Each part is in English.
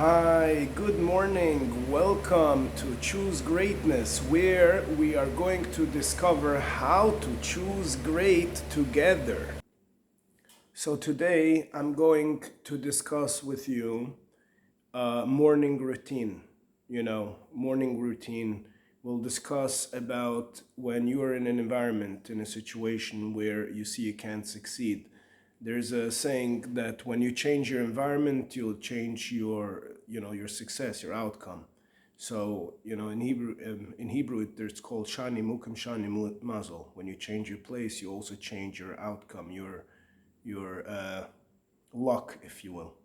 Hi, good morning. Welcome to Choose Greatness, where we are going to discover how to choose great together. So, today I'm going to discuss with you morning routine. Morning routine. We'll discuss about when you are in an environment, in a situation where you see you can't succeed. There's a saying that when you change your environment, you'll change your success, your outcome. So, in Hebrew, it's called shani mukim shani mazel. When you change your place, you also change your outcome, your luck, if you will.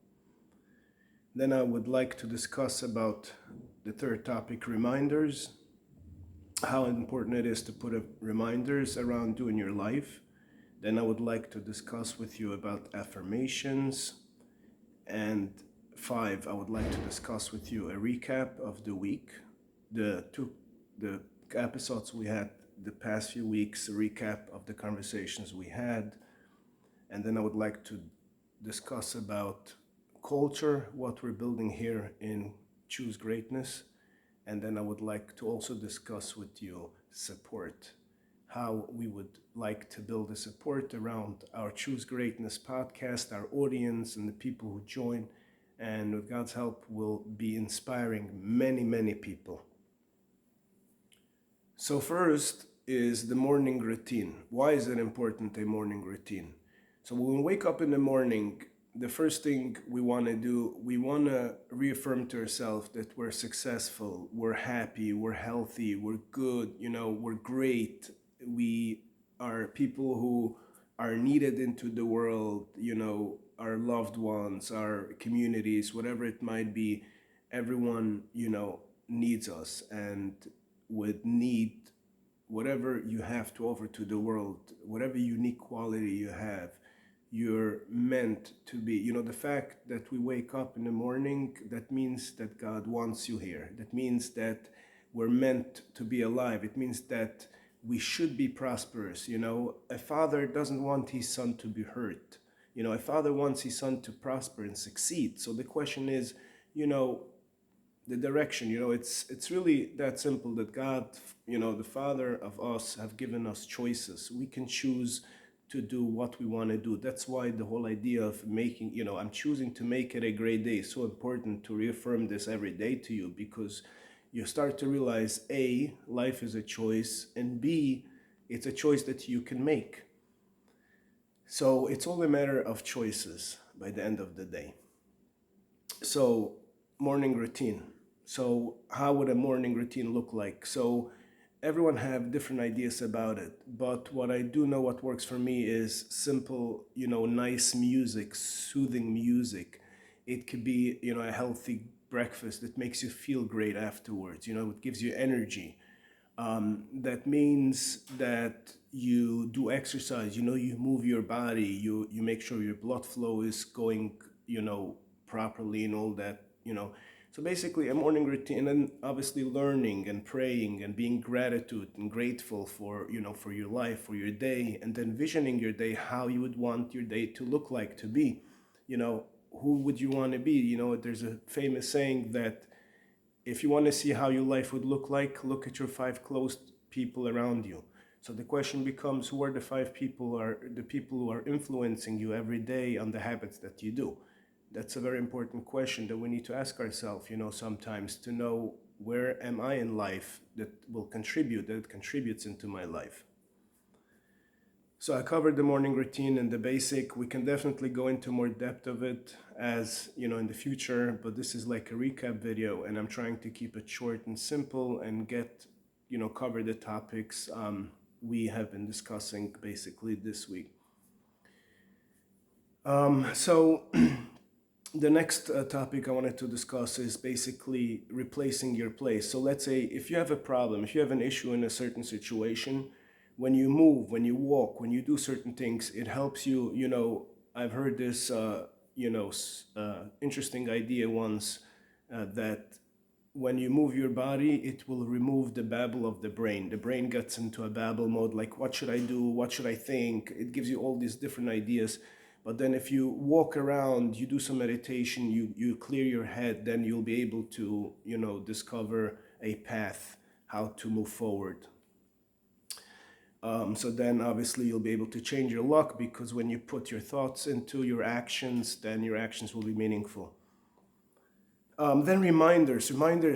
Then I would like to discuss about the third topic, reminders, how important it is to put reminders around you in your life. Then I would like to discuss with you about affirmations. And five, I would like to discuss with you a recap of the week, the episodes we had the past few weeks, a recap of the conversations we had. And then I would like to discuss about culture, what we're building here in Choose Greatness. And then I would like to also discuss with you support, how we would like to build a support around our Choose Greatness podcast, our audience, and the people who join. And with God's help, we'll be inspiring many, many people. So first is the morning routine. Why is it important, a morning routine? So when we wake up in the morning, the first thing we want to do, we want to reaffirm to ourselves that we're successful, we're happy, we're healthy, we're good, we're great. We are people who are needed into the world, our loved ones, our communities, whatever it might be. Everyone, needs us and would need whatever you have to offer to the world, whatever unique quality you have. You're meant to be. The fact that we wake up in the morning, that means that God wants you here. That means that we're meant to be alive. It means that we should be prosperous. A father doesn't want his son to be hurt. A father wants his son to prosper and succeed. So the question is, the direction. It's really that simple, that God, the Father of us, have given us choices. We can choose to do what we want to do. That's why the whole idea of making, I'm choosing to make it a great day, is so important to reaffirm this every day to you, because you start to realize, A, life is a choice, and B, it's a choice that you can make. So it's all a matter of choices by the end of the day. So morning routine. So how would a morning routine look like? So everyone have different ideas about it, but what I do know what works for me is simple, nice music, soothing music. It could be, a healthy breakfast that makes you feel great afterwards. It gives you energy. That means that you do exercise, you move your body, you make sure your blood flow is going, properly, and all that. So basically a morning routine, and obviously learning and praying and being gratitude and grateful for, for your life, for your day, and then visioning your day, how you would want your day to look like, to be. Who would you want to be? There's a famous saying that if you want to see how your life would look like, look at your 5 close people around you. So the question becomes, who are the 5 people, are the people who are influencing you every day on the habits that you do? That's a very important question that we need to ask ourselves, sometimes, to know, where am I in life that contributes into my life. So I covered the morning routine and the basic. We can definitely go into more depth of it as, in the future, but this is like a recap video, and I'm trying to keep it short and simple and cover the topics we have been discussing basically this week. So the next topic I wanted to discuss is basically replacing your place. So let's say if you have a problem, if you have an issue in a certain situation, when you move, when you walk, when you do certain things, it helps you. I've heard this interesting idea once, that when you move your body, it will remove the babble of the brain. The brain gets into a babble mode, like, what should I do? What should I think? It gives you all these different ideas. But then if you walk around, you do some meditation, you clear your head, then you'll be able to, discover a path how to move forward. So then obviously you'll be able to change your luck, because when you put your thoughts into your actions, then your actions will be meaningful. Then reminders,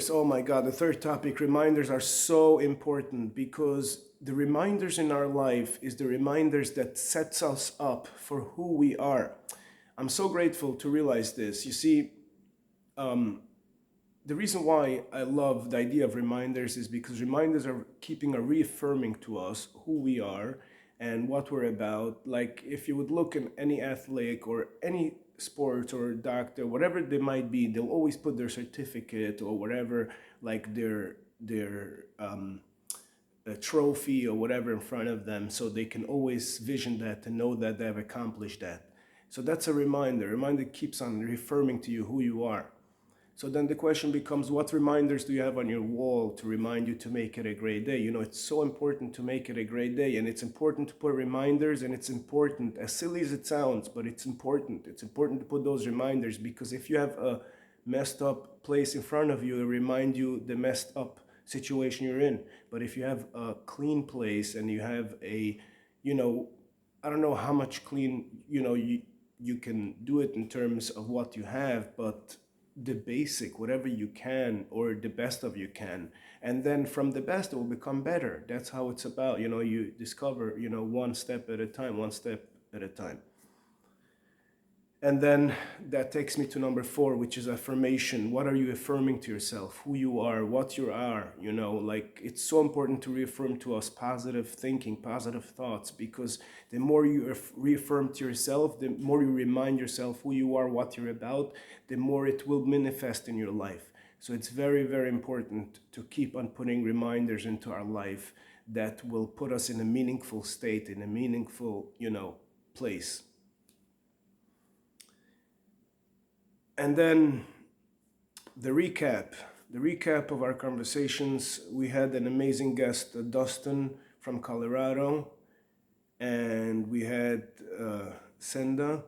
oh my God, the third topic, reminders are so important, because the reminders in our life is the reminders that sets us up for who we are. I'm so grateful to realize this. You see, the reason why I love the idea of reminders is because reminders are keeping or reaffirming to us who we are and what we're about. Like if you would look in any athlete or any sport or doctor, whatever they might be, they'll always put their certificate or whatever, like their a trophy or whatever in front of them, so they can always vision that and know that they have accomplished that. So that's a reminder. A reminder keeps on reaffirming to you who you are. So then the question becomes, what reminders do you have on your wall to remind you to make it a great day? It's so important to make it a great day, and it's important to put reminders, and it's important, as silly as it sounds, but it's important. It's important to put those reminders, because if you have a messed up place in front of you, to remind you the messed up situation you're in. But if you have a clean place and you have I don't know how much clean, you can do it in terms of what you have, but the basic, whatever you can, or the best of you can. And then from the best, it will become better. That's how it's about. You discover, one step at a time, one step at a time. And then that takes me to number 4, which is affirmation. What are you affirming to yourself? Who you are, what you are, like it's so important to reaffirm to us positive thinking, positive thoughts, because the more you reaffirm to yourself, the more you remind yourself who you are, what you're about, the more it will manifest in your life. So it's very, very important to keep on putting reminders into our life that will put us in a meaningful state, in a meaningful, place. And then the recap of our conversations. We had an amazing guest, Dustin from Colorado, and we had Senda,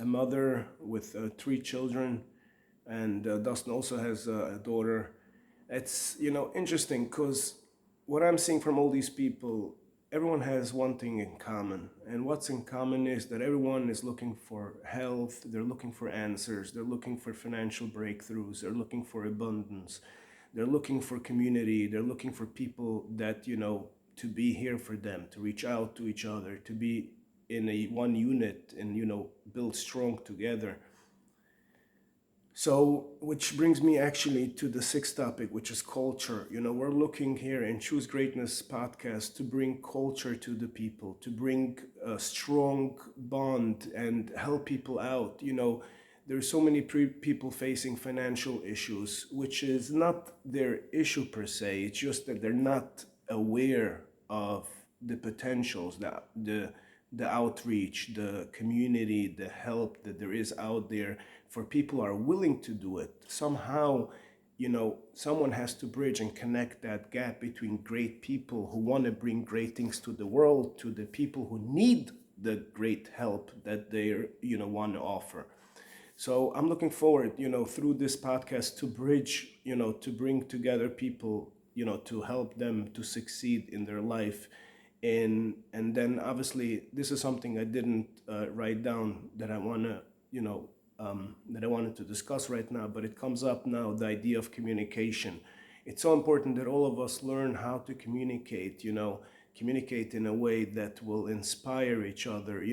a mother with 3 children, and Dustin also has a daughter. It's interesting, because what I'm seeing from all these people, everyone has one thing in common. And what's in common is that everyone is looking for health, they're looking for answers, they're looking for financial breakthroughs, they're looking for abundance, they're looking for community, they're looking for people that, to be here for them, to reach out to each other, to be in a one unit and, build strong together. So, which brings me actually to the 6th topic, which is culture. We're looking here in Choose Greatness podcast to bring culture to the people, to bring a strong bond and help people out. There's so many people facing financial issues, which is not their issue per se. It's just that they're not aware of the potentials, the outreach, the community, the help that there is out there for people who are willing to do it. Somehow, someone has to bridge and connect that gap between great people who want to bring great things to the world to the people who need the great help that they want to offer. So I'm looking forward, through this podcast to bridge, to bring together people, to help them to succeed in their life. And then obviously this is something I didn't write down that I want to, that I wanted to discuss right now, but it comes up now, the idea of communication. It's so important that all of us learn how to communicate, communicate in a way that will inspire each other,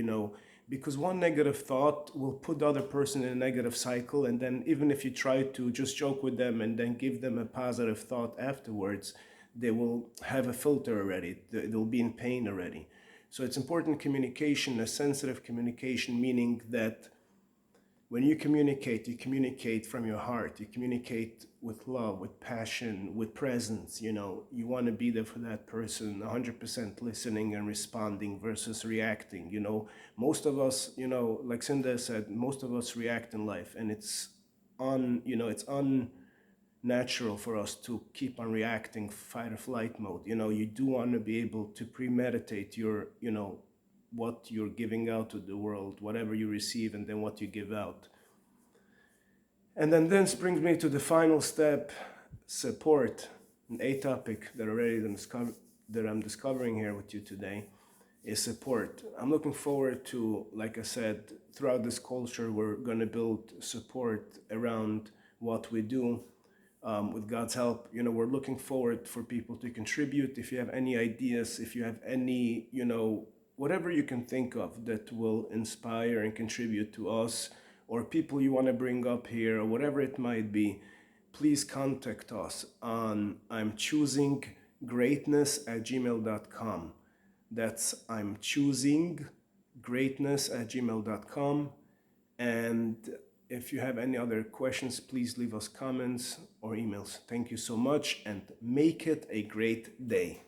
because one negative thought will put the other person in a negative cycle. And then even if you try to just joke with them and then give them a positive thought afterwards, they will have a filter already. They'll be in pain already. So it's important communication, a sensitive communication, meaning that when you communicate from your heart. You communicate with love, with passion, with presence. You want to be there for that person, 100% listening and responding versus reacting. Most of us, like Cinda said, most of us react in life, and it's unnatural for us to keep on reacting, fight or flight mode. You do want to be able to premeditate your, what you're giving out to the world, whatever you receive and then what you give out. And then this brings me to the final step, support. A topic that I'm discovering here with you today is support. I'm looking forward to, like I said, throughout this culture, we're going to build support around what we do. With God's help, we're looking forward for people to contribute. If you have any ideas, if you have any, whatever you can think of that will inspire and contribute to us, or people you want to bring up here, or whatever it might be, please contact us on imchoosinggreatness@gmail.com. That's imchoosinggreatness@gmail.com. And if you have any other questions, please leave us comments or emails. Thank you so much and make it a great day.